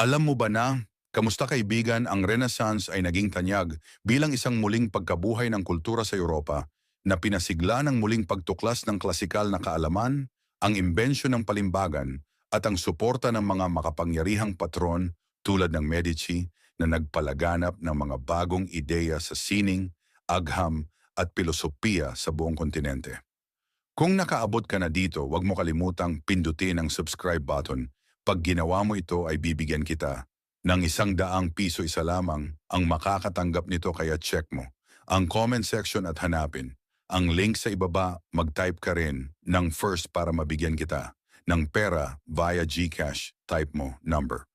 Alam mo ba na, kamusta kaibigan, ang Renaissance ay naging tanyag bilang isang muling pagkabuhay ng kultura sa Europa na pinasigla ng muling pagtuklas ng klasikal na kaalaman, ang imbensyon ng palimbagan at ang suporta ng mga makapangyarihang patron tulad ng Medici na nagpalaganap ng mga bagong ideya sa sining, agham at pilosopiya sa buong kontinente. Kung nakaabot ka na dito, huwag mo kalimutang pindutin ang subscribe button. Pag ginawa mo ito ay bibigyan kita ng ₱100 isa lamang ang makakatanggap nito, kaya check mo ang comment section at hanapin ang link sa ibaba. Mag-type ka rin ng first para mabigyan kita ng pera via GCash. Type mo number.